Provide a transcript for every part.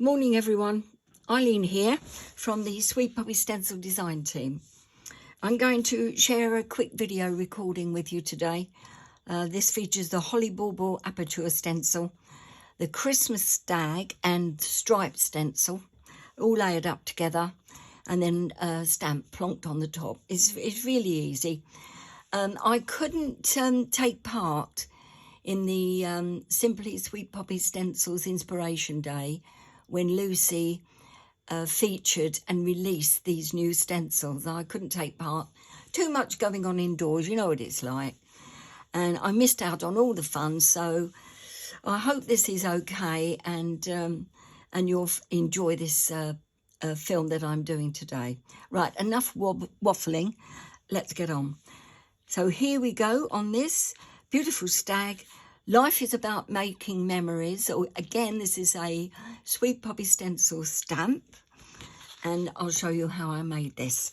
Morning everyone, Eileen here from the Sweet Puppy Stencil design team. I'm going to share a quick video recording with you today. This features the Holly Bauble Aperture stencil, the Christmas Stag and striped stencil, all layered up together, and then a stamp plonked on the top. It's really easy. I couldn't take part in the Simply Sweet Puppy Stencils Inspiration Day when Lucy featured and released these new stencils. I couldn't take part. Too much going on indoors, you know what it's like. And I missed out on all the fun, so I hope this is okay and you'll enjoy this film that I'm doing today. Right, enough waffling. Let's get on. So here we go on this beautiful stag. Life is about making memories. So again, this is a Sweet Puppy stencil stamp, and I'll show you how I made this.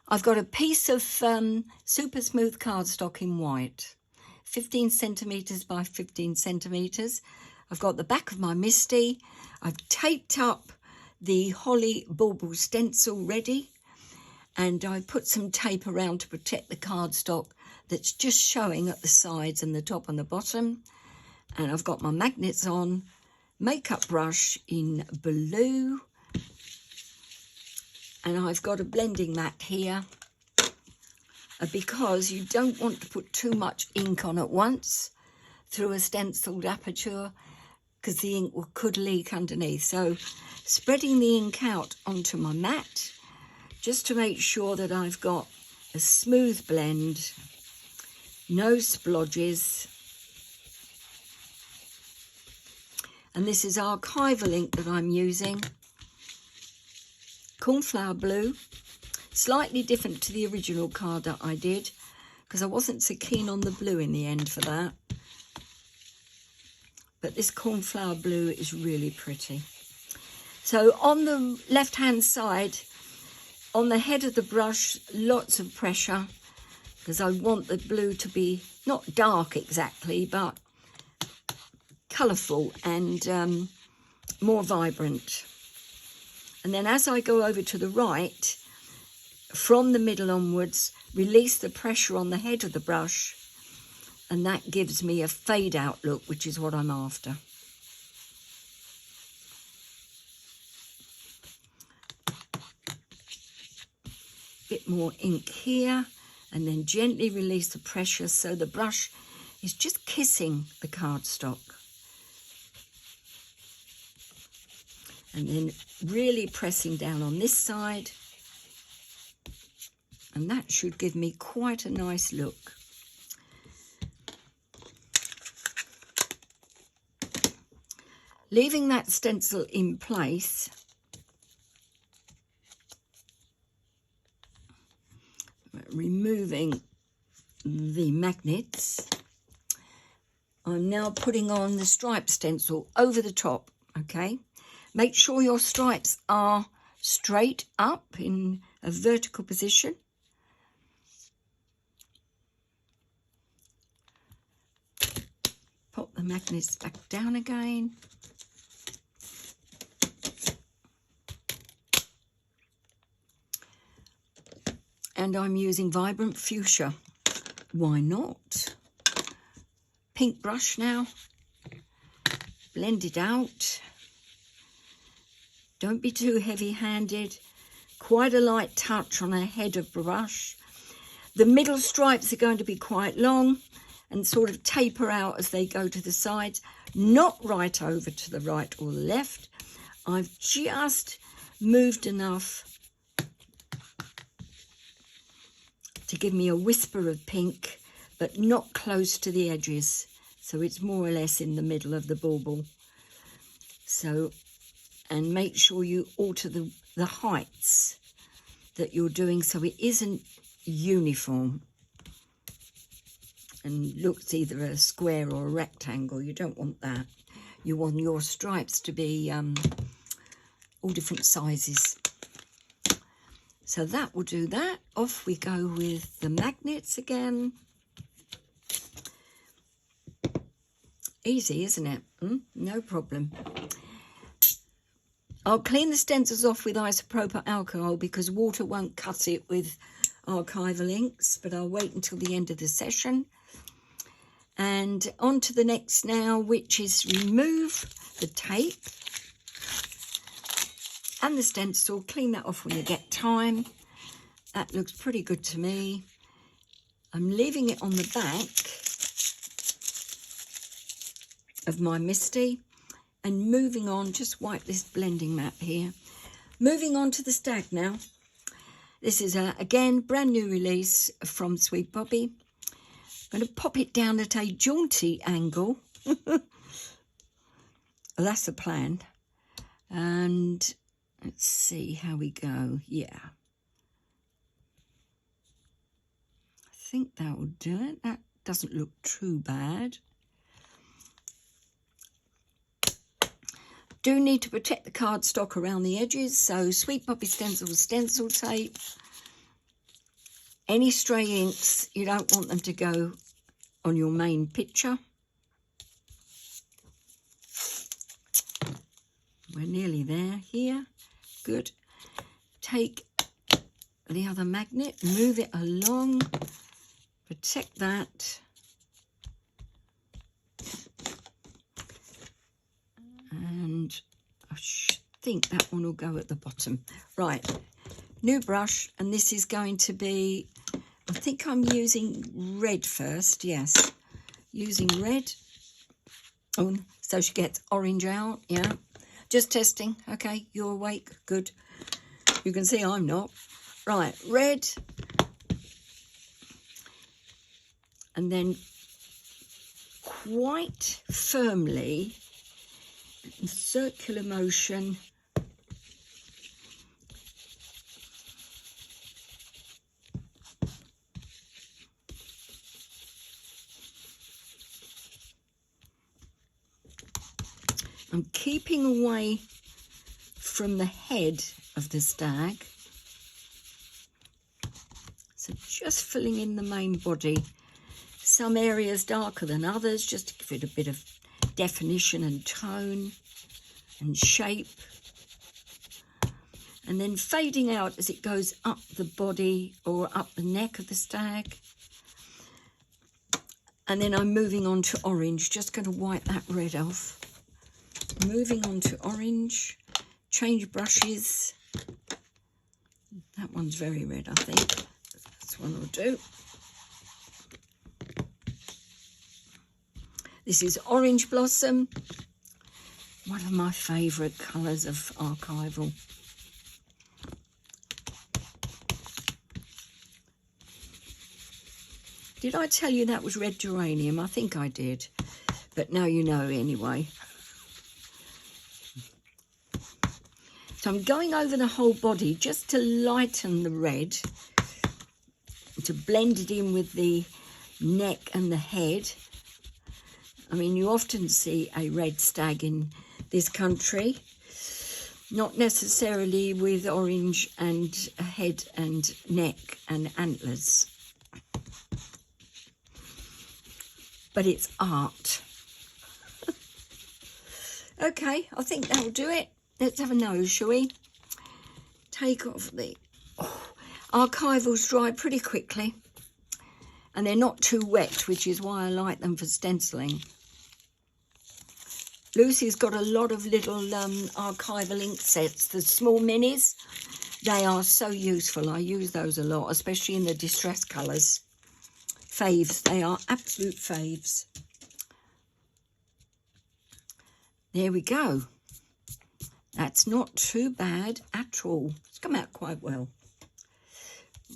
I've got a piece of super smooth cardstock in white, 15 centimetres by 15 centimetres. I've got the back of my Misty. I've taped up the Holly Bauble stencil ready, and I put some tape around to protect the cardstock that's just showing at the sides and the top and the bottom. And I've got my magnets on, makeup brush in blue, and I've got a blending mat here because you don't want to put too much ink on at once through a stenciled aperture because the ink could leak underneath. So spreading the ink out onto my mat just to make sure that I've got a smooth blend, no splodges. And this is archival ink that I'm using, cornflower blue, slightly different to the original card that I did because I wasn't so keen on the blue in the end for that. But this cornflower blue is really pretty. So on the left hand side, on the head of the brush, lots of pressure because I want the blue to be not dark exactly, but colourful and more vibrant. And then as I go over to the right, from the middle onwards, release the pressure on the head of the brush, and that gives me a fade out look, which is what I'm after. Bit more ink here, and then gently release the pressure so the brush is just kissing the cardstock. And then really pressing down on this side, and that should give me quite a nice look. Leaving that stencil in place, removing the magnets, I'm now putting on the stripe stencil over the top, okay? Make sure your stripes are straight up in a vertical position. Pop the magnets back down again. And I'm using Vibrant Fuchsia. Why not? Pink brush now. Blend it out. Don't be too heavy-handed. Quite a light touch on the head of brush. The middle stripes are going to be quite long and sort of taper out as they go to the sides. Not right over to the right or the left. I've just moved enough to give me a whisper of pink, but not close to the edges. So it's more or less in the middle of the bauble. So, and make sure you alter the heights that you're doing so it isn't uniform and looks either a square or a rectangle. You don't want that. You want your stripes to be all different sizes. So that will do that. Off we go with the magnets again. Easy, isn't it? No problem. I'll clean the stencils off with isopropyl alcohol because water won't cut it with archival inks, but I'll wait until the end of the session. And on to the next now, which is remove the tape and the stencil. Clean that off when you get time. That looks pretty good to me. I'm leaving it on the back of my Misty and moving on. Just wipe this blending mat here. Moving on to the Stag now. This is again brand new release from Sweet Bobby. I'm going to pop it down at a jaunty angle. That's the plan. And let's see how we go. Yeah. I think that will do it. That doesn't look too bad. Do need to protect the cardstock around the edges, so Sweet Bobby Stencils stencil tape. Any stray inks, you don't want them to go on your main picture. We're nearly there here. Good. Take the other magnet, move it along, protect that. And I think that one will go at the bottom. Right, new brush, and this is going to be, I think I'm using red first, yes. Using red. Oh, so she gets orange out, yeah. Just testing, okay, you're awake, good. You can see I'm not. Right, red. And then quite firmly, in circular motion, I'm keeping away from the head of the stag, so just filling in the main body. Some areas darker than others, just to give it a bit of definition and tone and shape, and then fading out as it goes up the body or up the neck of the stag. And then I'm moving on to orange, just going to wipe that red off. Moving on to orange, change brushes. That one's very red, I think. This one will do. This is Orange Blossom, one of my favourite colours of archival. Did I tell you that was red geranium? I think I did, but now you know anyway. So I'm going over the whole body just to lighten the red, to blend it in with the neck and the head. I mean, you often see a red stag in this country, not necessarily with orange and a head and neck and antlers. But it's art. Okay, I think that'll do it. Let's have a nose, shall we? Take off the... Oh, archivals dry pretty quickly. And they're not too wet, which is why I like them for stenciling. Lucy's got a lot of little archival ink sets, the small minis. They are so useful. I use those a lot, especially in the distress colours. Faves. They are absolute faves. There we go. That's not too bad at all. It's come out quite well.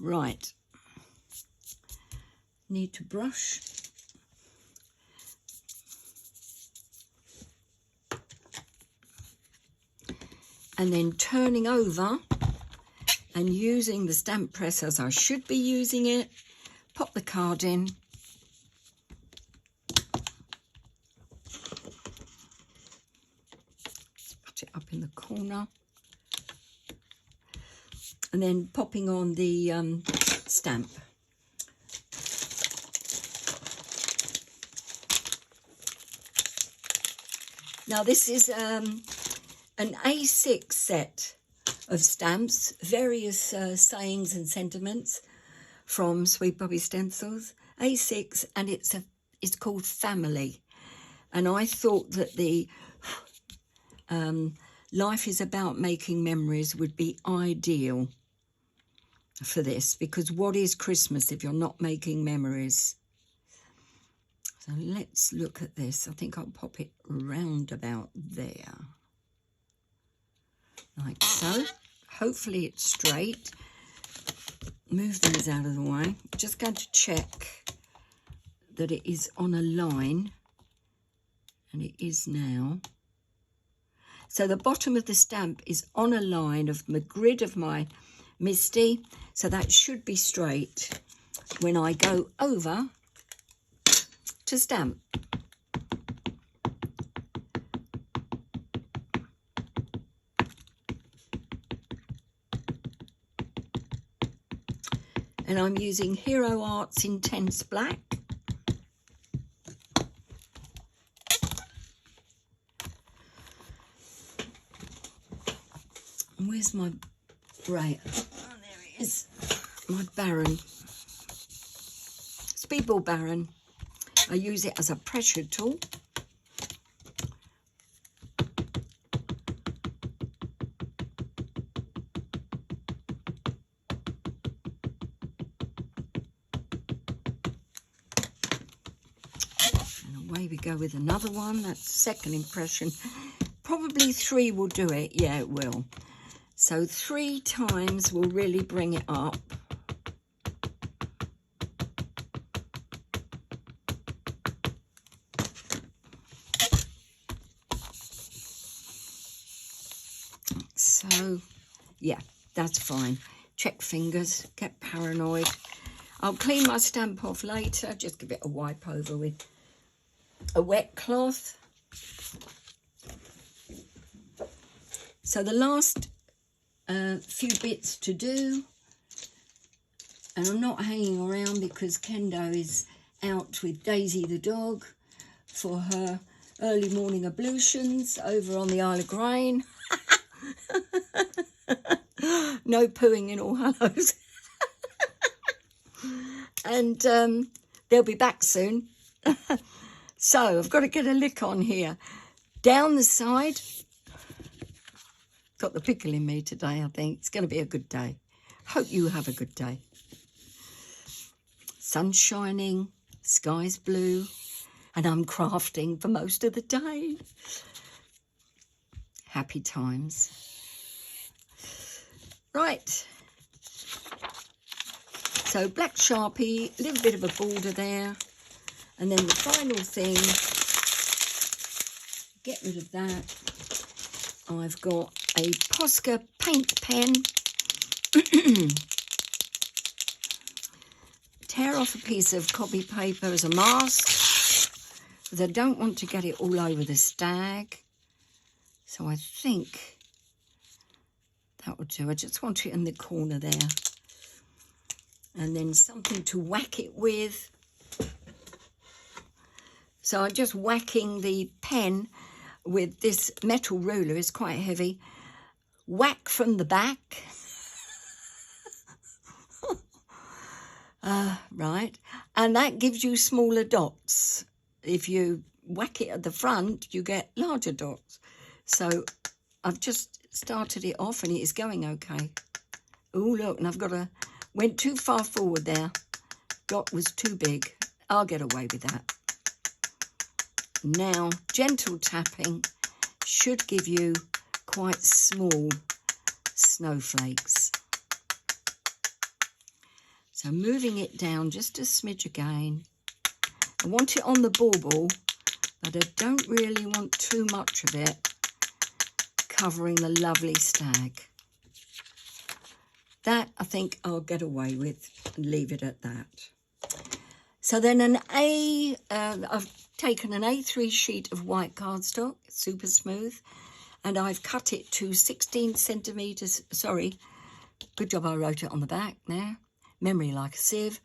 Right. Need to brush. And then turning over and using the stamp press as I should be using it. Pop the card in. Put it up in the corner. And then popping on the stamp. Now this is an A6 set of stamps, various sayings and sentiments from Sweet Bobby Stencils, A6, and it's called Family. And I thought that the Life is About Making Memories would be ideal for this, because what is Christmas if you're not making memories? So let's look at this. I think I'll pop it round about there, like so. Hopefully it's straight. Move these out of the way. Just going to check that it is on a line, and it is now. So the bottom of the stamp is on a line of the grid of my Misty, so that should be straight when I go over to stamp. And I'm using Hero Arts Intense Black. And where's my brayer? Oh, there it is. My Baron. Speedball Baron. I use it as a pressure tool. And away we go with another one. That's second impression. Probably 3 will do it. Yeah, it will. So 3 times will really bring it up. So, yeah, that's fine. Check fingers, get paranoid. I'll clean my stamp off later. Just give it a wipe over with a wet cloth. So the last few bits to do, and I'm not hanging around because Kendo is out with Daisy the dog for her early morning ablutions over on the Isle of Grain. No pooing in All Hallows. And they'll be back soon. So I've got to get a lick on here. Down the side. Got the pickle in me today, I think. It's going to be a good day. Hope you have a good day. Sun's shining, sky's blue, and I'm crafting for most of the day. Happy times. Right. So black Sharpie, a little bit of a border there. And then the final thing, get rid of that. I've got a Posca paint pen. Tear off a piece of copy paper as a mask, because I don't want to get it all over the Stag. So I think that will do. I just want it in the corner there. And then something to whack it with. So I'm just whacking the pen with this metal ruler. It's quite heavy. Whack from the back. Right. And that gives you smaller dots. If you whack it at the front, you get larger dots. So I've just started it off and it is going okay. Oh, look, and I've got a... Went too far forward there. Dot was too big. I'll get away with that. Now, gentle tapping should give you quite small snowflakes. So moving it down just a smidge again. I want it on the bauble, but I don't really want too much of it covering the lovely Stag. That I think I'll get away with and leave it at that. So then I've taken an A3 sheet of white cardstock, super smooth, and I've cut it to 16 centimetres, sorry, good job I wrote it on the back there, memory like a sieve,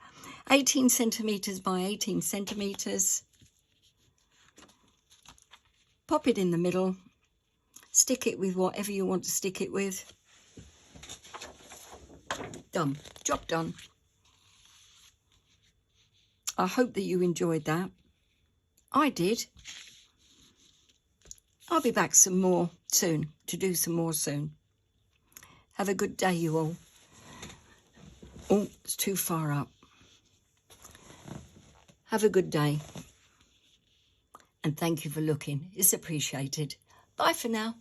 18 centimetres by 18 centimetres. pop it in the middle, stick it with whatever you want to stick it with. Done. Job done. I hope that you enjoyed that. I did. I'll be back some more soon, to do some more soon. Have a good day, you all. Oh, it's too far up. Have a good day. And thank you for looking. It's appreciated. Bye for now.